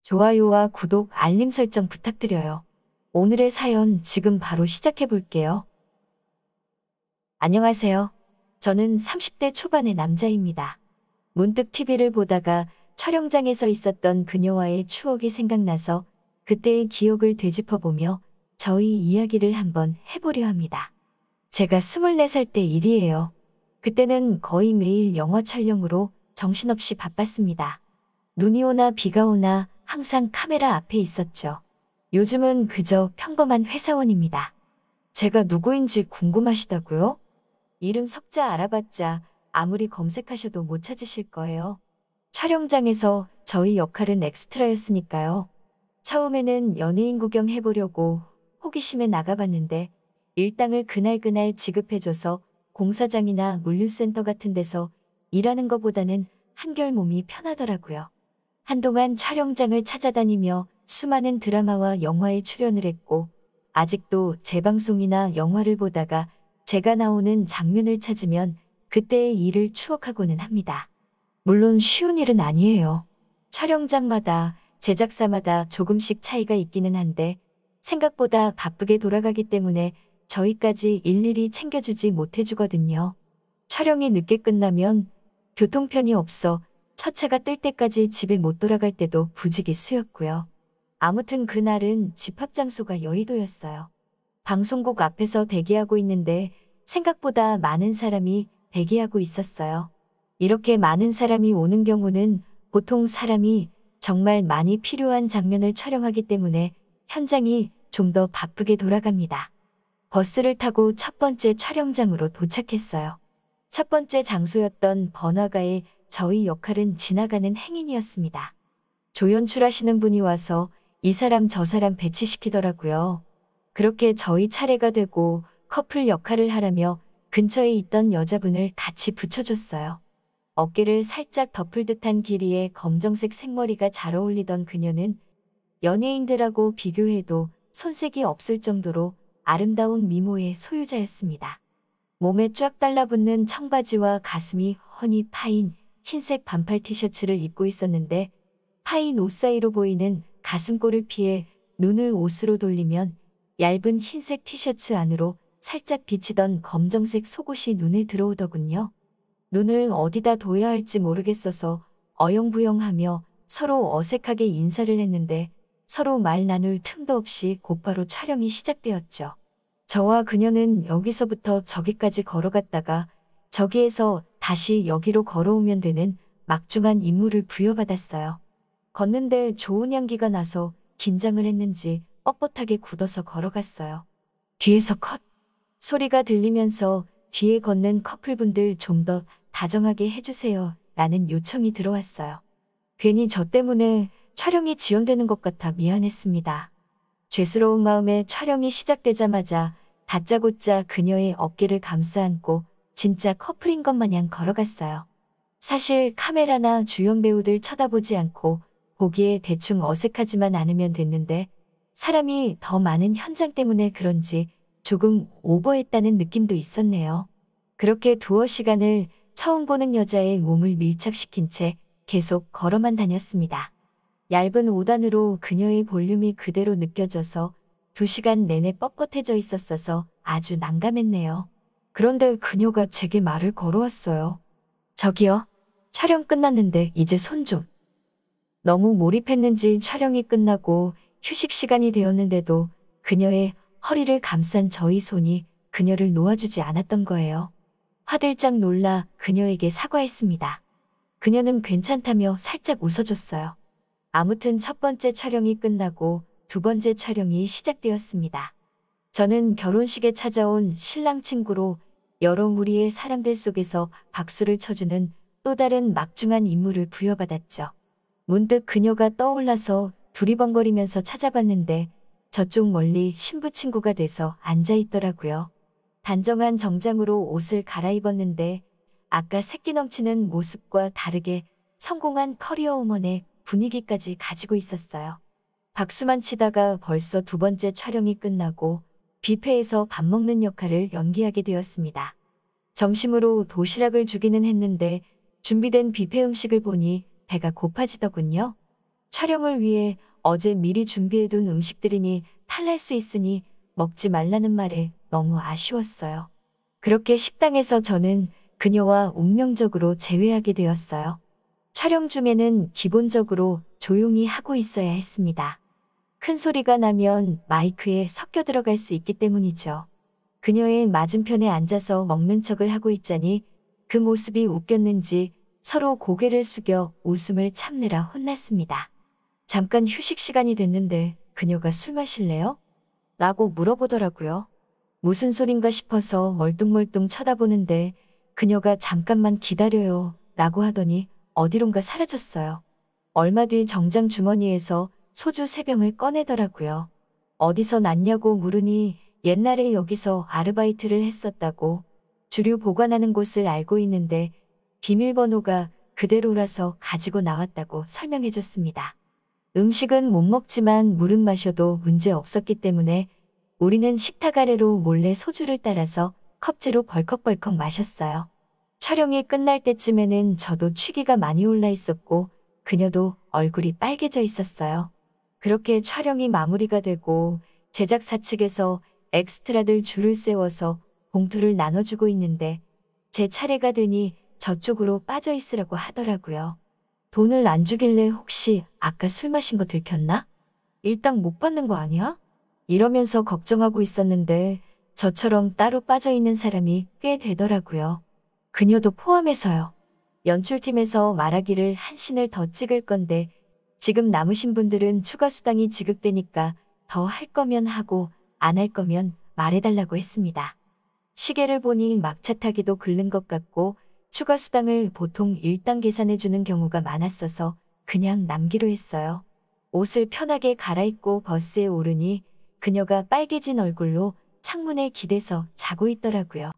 좋아요와 구독, 알림 설정 부탁드려요. 오늘의 사연 지금 바로 시작해 볼게요. 안녕하세요. 저는 30대 초반의 남자입니다. 문득 TV를 보다가 촬영장에서 있었던 그녀와의 추억이 생각나서 그때의 기억을 되짚어보며 저희 이야기를 한번 해보려 합니다. 제가 24살 때 일이에요. 그때는 거의 매일 영화 촬영으로 정신없이 바빴습니다. 눈이 오나 비가 오나 항상 카메라 앞에 있었죠. 요즘은 그저 평범한 회사원입니다. 제가 누구인지 궁금하시다고요? 이름 석자 알아봤자 아무리 검색하셔도 못 찾으실 거예요. 촬영장에서 저희 역할은 엑스트라였으니까요. 처음에는 연예인 구경해보려고 호기심에 나가봤는데 일당을 그날그날 지급해줘서 공사장이나 물류센터 같은 데서 일하는 것보다는 한결 몸이 편하더라고요. 한동안 촬영장을 찾아다니며 수많은 드라마와 영화에 출연을 했고 아직도 재방송이나 영화를 보다가 제가 나오는 장면을 찾으면 그때의 일을 추억하고는 합니다. 물론 쉬운 일은 아니에요. 촬영장마다 제작사마다 조금씩 차이가 있기는 한데 생각보다 바쁘게 돌아가기 때문에 저희까지 일일이 챙겨주지 못해주거든요. 촬영이 늦게 끝나면 교통편이 없어 첫차가 뜰 때까지 집에 못 돌아갈 때도 부지기수였고요. 아무튼 그날은 집합 장소가 여의도였어요. 방송국 앞에서 대기하고 있는데 생각보다 많은 사람이 대기하고 있었어요. 이렇게 많은 사람이 오는 경우는 보통 사람이 정말 많이 필요한 장면을 촬영하기 때문에 현장이 좀 더 바쁘게 돌아갑니다. 버스를 타고 첫 번째 촬영장으로 도착했어요. 첫 번째 장소였던 번화가에 저희 역할은 지나가는 행인이었습니다. 조연출하시는 분이 와서 이 사람 저 사람 배치시키더라고요. 그렇게 저희 차례가 되고 커플 역할을 하라며 근처에 있던 여자분을 같이 붙여줬어요. 어깨를 살짝 덮을 듯한 길이의 검정색 생머리가 잘 어울리던 그녀는 연예인들하고 비교해도 손색이 없을 정도로 아름다운 미모의 소유자였습니다. 몸에 쫙 달라붙는 청바지와 가슴이 훤히 파인 흰색 반팔 티셔츠를 입고 있었는데 파인 옷 사이로 보이는 가슴골을 피해 눈을 옷으로 돌리면 얇은 흰색 티셔츠 안으로 살짝 비치던 검정색 속옷이 눈에 들어오더군요. 눈을 어디다 둬야 할지 모르겠어서 어영부영하며 서로 어색하게 인사를 했는데 서로 말 나눌 틈도 없이 곧바로 촬영이 시작되었죠. 저와 그녀는 여기서부터 저기까지 걸어갔다가 저기에서 다시 여기로 걸어오면 되는 막중한 임무를 부여받았어요. 걷는데 좋은 향기가 나서 긴장을 했는지 뻣뻣하게 굳어서 걸어갔어요. 뒤에서 컷! 소리가 들리면서 뒤에 걷는 커플분들 좀 더 다정하게 해주세요 라는 요청이 들어왔어요. 괜히 저 때문에 촬영이 지연되는 것 같아 미안했습니다. 죄스러운 마음에 촬영이 시작되자마자 다짜고짜 그녀의 어깨를 감싸 안고 진짜 커플인 것 마냥 걸어갔어요. 사실 카메라나 주연 배우들 쳐다보지 않고 보기에 대충 어색하지만 않으면 됐는데 사람이 더 많은 현장 때문에 그런지 조금 오버했다는 느낌도 있었네요. 그렇게 두어 시간을 처음 보는 여자의 몸을 밀착시킨 채 계속 걸어만 다녔습니다. 얇은 옷안으로 그녀의 볼륨이 그대로 느껴져서 2시간 내내 뻣뻣해져 있었어서 아주 난감했네요. 그런데 그녀가 제게 말을 걸어왔어요. 저기요. 촬영 끝났는데 이제 손 좀. 너무 몰입했는지 촬영이 끝나고 휴식 시간이 되었는데도 그녀의 허리를 감싼 저희 손이 그녀를 놓아주지 않았던 거예요. 화들짝 놀라 그녀에게 사과했습니다. 그녀는 괜찮다며 살짝 웃어줬어요. 아무튼 첫 번째 촬영이 끝나고 두 번째 촬영이 시작되었습니다. 저는 결혼식에 찾아온 신랑 친구로 여러 무리의 사람들 속에서 박수를 쳐주는 또 다른 막중한 임무를 부여받았죠. 문득 그녀가 떠올라서 두리번거리면서 찾아봤는데 저쪽 멀리 신부 친구가 돼서 앉아있더라고요. 단정한 정장으로 옷을 갈아입었는데 아까 새끼 넘치는 모습과 다르게 성공한 커리어 우먼의 분위기까지 가지고 있었어요. 박수만 치다가 벌써 두 번째 촬영이 끝나고 뷔페에서 밥 먹는 역할을 연기하게 되었습니다. 점심으로 도시락을 주기는 했는데 준비된 뷔페 음식을 보니 배가 고파지더군요. 촬영을 위해 어제 미리 준비해둔 음식들이니 탈날 수 있으니 먹지 말라는 말에 너무 아쉬웠어요. 그렇게 식당에서 저는 그녀와 운명적으로 재회하게 되었어요. 촬영 중에는 기본적으로 조용히 하고 있어야 했습니다. 큰 소리가 나면 마이크에 섞여 들어갈 수 있기 때문이죠. 그녀의 맞은편에 앉아서 먹는 척을 하고 있자니 그 모습이 웃겼는지 서로 고개를 숙여 웃음을 참느라 혼났습니다. 잠깐 휴식 시간이 됐는데 그녀가 술 마실래요? 라고 물어보더라고요. 무슨 소린가 싶어서 멀뚱멀뚱 쳐다보는데 그녀가 잠깐만 기다려요 라고 하더니 어디론가 사라졌어요. 얼마 뒤 정장 주머니에서 소주 3병을 꺼내더라고요. 어디서 났냐고 물으니 옛날에 여기서 아르바이트를 했었다고, 주류 보관하는 곳을 알고 있는데 비밀번호가 그대로라서 가지고 나왔다고 설명해줬습니다. 음식은 못 먹지만 물은 마셔도 문제 없었기 때문에 우리는 식탁 아래로 몰래 소주를 따라서 컵째로 벌컥벌컥 마셨어요. 촬영이 끝날 때쯤에는 저도 취기가 많이 올라 있었고 그녀도 얼굴이 빨개져 있었어요. 그렇게 촬영이 마무리가 되고 제작사 측에서 엑스트라들 줄을 세워서 봉투를 나눠주고 있는데 제 차례가 되니 저쪽으로 빠져 있으라고 하더라고요. 돈을 안 주길래 혹시 아까 술 마신 거 들켰나? 일당 못 받는 거 아니야? 이러면서 걱정하고 있었는데 저처럼 따로 빠져 있는 사람이 꽤 되더라고요. 그녀도 포함해서요. 연출팀에서 말하기를 한 씬을 더 찍을 건데 지금 남으신 분들은 추가 수당이 지급되니까 더 할 거면 하고 안 할 거면 말해달라고 했습니다. 시계를 보니 막차 타기도 글른 것 같고 추가 수당을 보통 일당 계산해 주는 경우가 많았어서 그냥 남기로 했어요. 옷을 편하게 갈아입고 버스에 오르니 그녀가 빨개진 얼굴로 창문에 기대서 자고 있더라고요.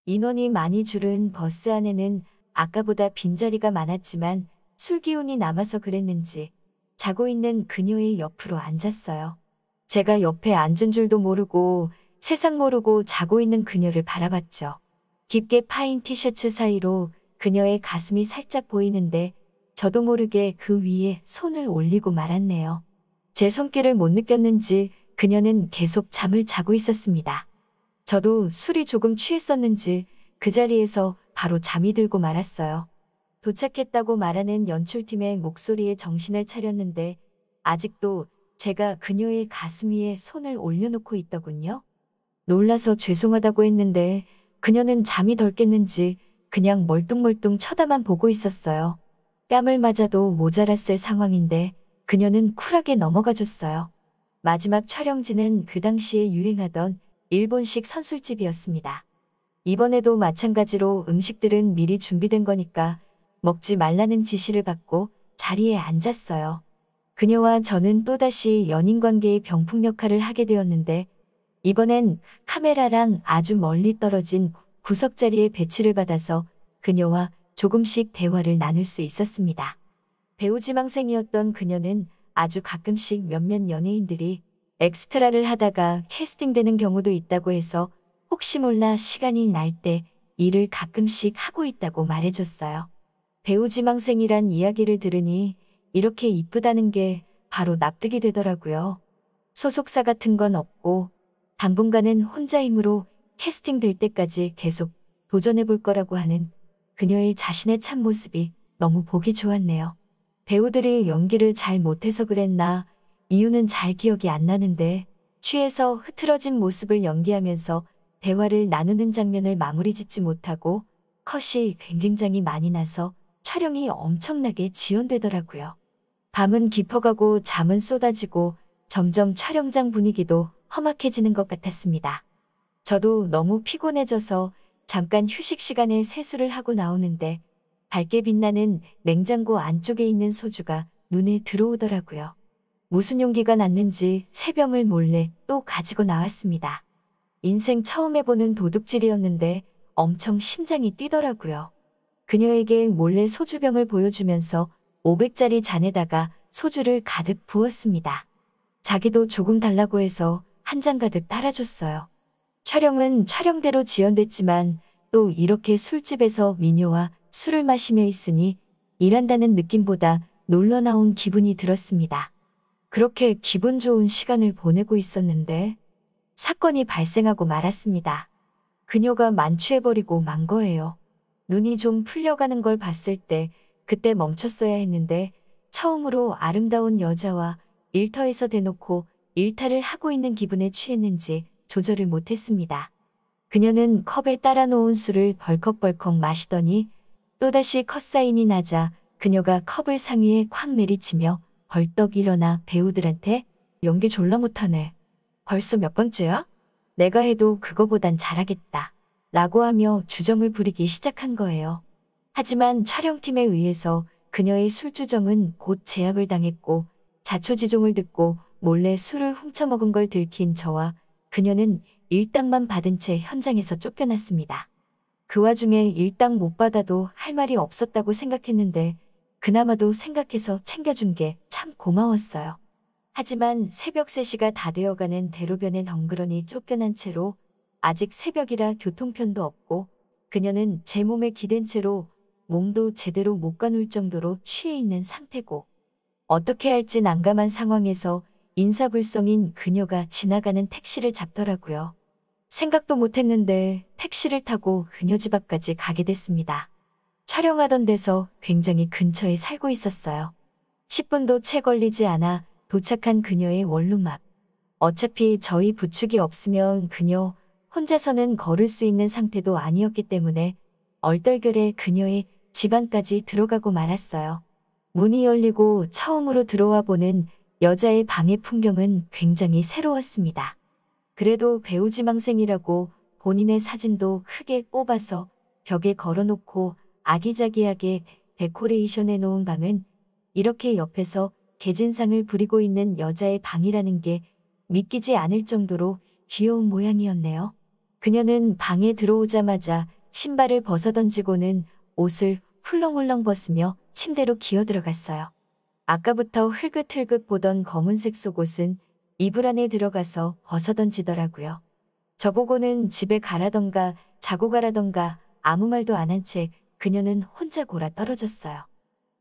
인원이 많이 줄은 버스 안에는 아까보다 빈자리가 많았지만 술 기운이 남아서 그랬는지 자고 있는 그녀의 옆으로 앉았어요. 제가 옆에 앉은 줄도 모르고 세상 모르고 자고 있는 그녀를 바라봤죠. 깊게 파인 티셔츠 사이로 그녀의 가슴이 살짝 보이는데 저도 모르게 그 위에 손을 올리고 말았네요. 제 손길을 못 느꼈는지 그녀는 계속 잠을 자고 있었습니다. 저도 술이 조금 취했었는지 그 자리에서 바로 잠이 들고 말았어요. 도착했다고 말하는 연출팀의 목소리에 정신을 차렸는데 아직도 제가 그녀의 가슴 위에 손을 올려놓고 있더군요. 놀라서 죄송하다고 했는데 그녀는 잠이 덜 깼는지 그냥 멀뚱멀뚱 쳐다만 보고 있었어요. 뺨을 맞아도 모자랐을 상황인데 그녀는 쿨하게 넘어가줬어요. 마지막 촬영지는 그 당시에 유행하던 일본식 선술집이었습니다. 이번에도 마찬가지로 음식들은 미리 준비된 거니까 먹지 말라는 지시를 받고 자리에 앉았어요. 그녀와 저는 또다시 연인관계의 병풍 역할을 하게 되었는데 이번엔 카메라랑 아주 멀리 떨어진 구석자리에 배치를 받아서 그녀와 조금씩 대화를 나눌 수 있었습니다. 배우 지망생이었던 그녀는 아주 가끔씩 몇몇 연예인들이 엑스트라를 하다가 캐스팅되는 경우도 있다고 해서 혹시 몰라 시간이 날 때 일을 가끔씩 하고 있다고 말해줬어요. 배우 지망생이란 이야기를 들으니 이렇게 이쁘다는 게 바로 납득이 되더라고요. 소속사 같은 건 없고 당분간은 혼자 힘으로 캐스팅될 때까지 계속 도전해볼 거라고 하는 그녀의 자신의 참 모습이 너무 보기 좋았네요. 배우들이 연기를 잘 못해서 그랬나 이유는 잘 기억이 안 나는데 취해서 흐트러진 모습을 연기하면서 대화를 나누는 장면을 마무리 짓지 못하고 컷이 굉장히 많이 나서 촬영이 엄청나게 지연되더라고요. 밤은 깊어가고 잠은 쏟아지고 점점 촬영장 분위기도 험악해지는 것 같았습니다. 저도 너무 피곤해져서 잠깐 휴식 시간에 세수를 하고 나오는데 밝게 빛나는 냉장고 안쪽에 있는 소주가 눈에 들어오더라고요. 무슨 용기가 났는지 3병을 몰래 또 가지고 나왔습니다. 인생 처음 해보는 도둑질이었는데 엄청 심장이 뛰더라고요. 그녀에게 몰래 소주병을 보여주면서 500짜리 잔에다가 소주를 가득 부었습니다. 자기도 조금 달라고 해서 한 잔 가득 따라줬어요. 촬영은 촬영대로 지연됐지만 또 이렇게 술집에서 미녀와 술을 마시며 있으니 일한다는 느낌보다 놀러 나온 기분이 들었습니다. 그렇게 기분 좋은 시간을 보내고 있었는데 사건이 발생하고 말았습니다. 그녀가 만취해버리고 만 거예요. 눈이 좀 풀려가는 걸 봤을 때 그때 멈췄어야 했는데 처음으로 아름다운 여자와 일터에서 대놓고 일탈을 하고 있는 기분에 취했는지 조절을 못했습니다. 그녀는 컵에 따라 놓은 술을 벌컥벌컥 마시더니 또다시 컷사인이 나자 그녀가 컵을 상위에 콱 내리치며 벌떡 일어나 배우들한테 연기 졸라 못하네. 벌써 몇 번째야? 내가 해도 그거보단 잘하겠다. 라고 하며 주정을 부리기 시작한 거예요. 하지만 촬영팀에 의해서 그녀의 술주정은 곧 제압을 당했고 자초지종을 듣고 몰래 술을 훔쳐먹은 걸 들킨 저와 그녀는 일당만 받은 채 현장에서 쫓겨났습니다. 그 와중에 일당 못 받아도 할 말이 없었다고 생각했는데 그나마도 생각해서 챙겨준 게 참 고마웠어요. 하지만 새벽 3시가 다 되어가는 대로변에 덩그러니 쫓겨난 채로 아직 새벽이라 교통편도 없고 그녀는 제 몸에 기댄 채로 몸도 제대로 못 가눌 정도로 취해 있는 상태고 어떻게 할지 난감한 상황에서 인사불성인 그녀가 지나가는 택시를 잡더라고요. 생각도 못했는데 택시를 타고 그녀 집 앞까지 가게 됐습니다. 촬영하던 데서 굉장히 근처에 살고 있었어요. 10분도 채 걸리지 않아 도착한 그녀의 원룸 앞. 어차피 저희 부축이 없으면 그녀 혼자서는 걸을 수 있는 상태도 아니었기 때문에 얼떨결에 그녀의 집 안까지 들어가고 말았어요. 문이 열리고 처음으로 들어와 보는 여자의 방의 풍경은 굉장히 새로웠습니다. 그래도 배우지망생이라고 본인의 사진도 크게 뽑아서 벽에 걸어놓고 아기자기하게 데코레이션 해놓은 방은 이렇게 옆에서 개진상을 부리고 있는 여자의 방이라는 게 믿기지 않을 정도로 귀여운 모양이었네요. 그녀는 방에 들어오자마자 신발을 벗어던지고는 옷을 훌렁훌렁 벗으며 침대로 기어들어갔어요. 아까부터 흘긋흘긋 보던 검은색 속옷은 이불 안에 들어가서 벗어던지더라고요. 저보고는 집에 가라던가 자고 가라던가 아무 말도 안 한 채 그녀는 혼자 골아 떨어졌어요.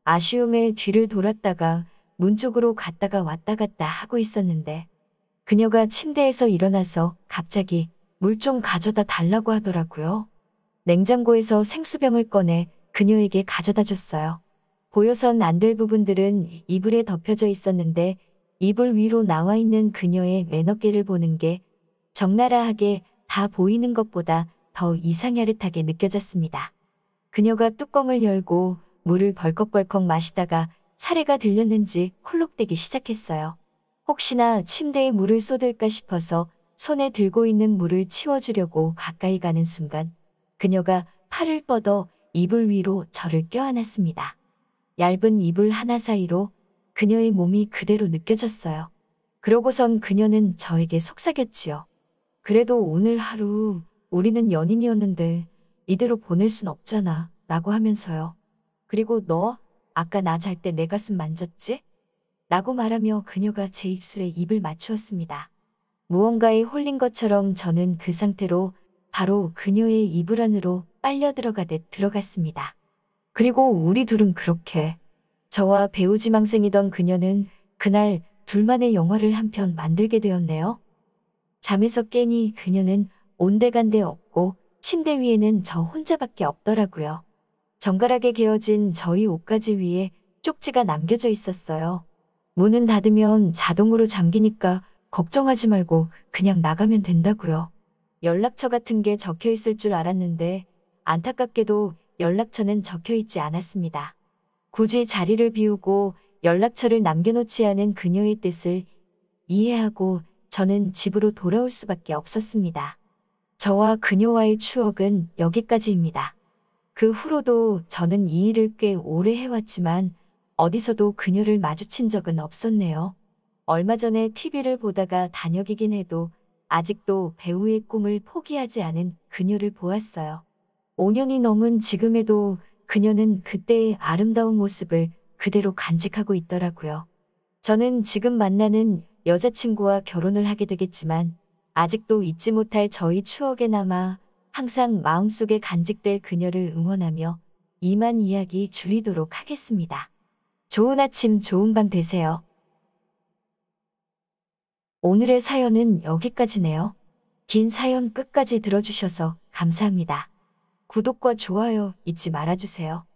아쉬움에 뒤를 돌았다가 문 쪽으로 갔다가 왔다 갔다 하고 있었는데 그녀가 침대에서 일어나서 갑자기 물 좀 가져다 달라고 하더라고요. 냉장고에서 생수병을 꺼내 그녀에게 가져다 줬어요. 보여선 안 될 부분들은 이불에 덮여져 있었는데 이불 위로 나와 있는 그녀의 매너깨를 보는 게 적나라하게 다 보이는 것보다 더 이상야릇하게 느껴졌습니다. 그녀가 뚜껑을 열고 물을 벌컥벌컥 마시다가 사례가 들렸는지 콜록대기 시작했어요. 혹시나 침대에 물을 쏟을까 싶어서 손에 들고 있는 물을 치워주려고 가까이 가는 순간 그녀가 팔을 뻗어 이불 위로 저를 껴안았습니다. 얇은 이불 하나 사이로 그녀의 몸이 그대로 느껴졌어요. 그러고선 그녀는 저에게 속삭였지요. 그래도 오늘 하루 우리는 연인이었는데 이대로 보낼 순 없잖아 라고 하면서요. 그리고 너 아까 나 잘 때 내 가슴 만졌지? 라고 말하며 그녀가 제 입술에 입을 맞추었습니다. 무언가에 홀린 것처럼 저는 그 상태로 바로 그녀의 이불 안으로 빨려 들어가듯 들어갔습니다. 그리고 우리 둘은 그렇게 저와 배우지망생이던 그녀는 그날 둘만의 영화를 한 편 만들게 되었네요. 잠에서 깨니 그녀는 온데간데 없고 침대 위에는 저 혼자밖에 없더라고요. 정갈하게 개어진 저희 옷가지 위에 쪽지가 남겨져 있었어요. 문은 닫으면 자동으로 잠기니까 걱정하지 말고 그냥 나가면 된다고요. 연락처 같은 게 적혀 있을 줄 알았는데 안타깝게도 연락처는 적혀 있지 않았습니다. 굳이 자리를 비우고 연락처를 남겨놓지 않은 그녀의 뜻을 이해하고 저는 집으로 돌아올 수밖에 없었습니다. 저와 그녀와의 추억은 여기까지입니다. 그 후로도 저는 이 일을 꽤 오래 해왔지만 어디서도 그녀를 마주친 적은 없었네요. 얼마 전에 TV를 보다가 단역이긴 해도 아직도 배우의 꿈을 포기하지 않은 그녀를 보았어요. 5년이 넘은 지금에도 그녀는 그때의 아름다운 모습을 그대로 간직하고 있더라고요. 저는 지금 만나는 여자친구와 결혼을 하게 되겠지만 아직도 잊지 못할 저희 추억에 남아 항상 마음속에 간직될 그녀를 응원하며 이만 이야기 줄이도록 하겠습니다. 좋은 아침, 좋은 밤 되세요. 오늘의 사연은 여기까지네요. 긴 사연 끝까지 들어주셔서 감사합니다. 구독과 좋아요 잊지 말아주세요.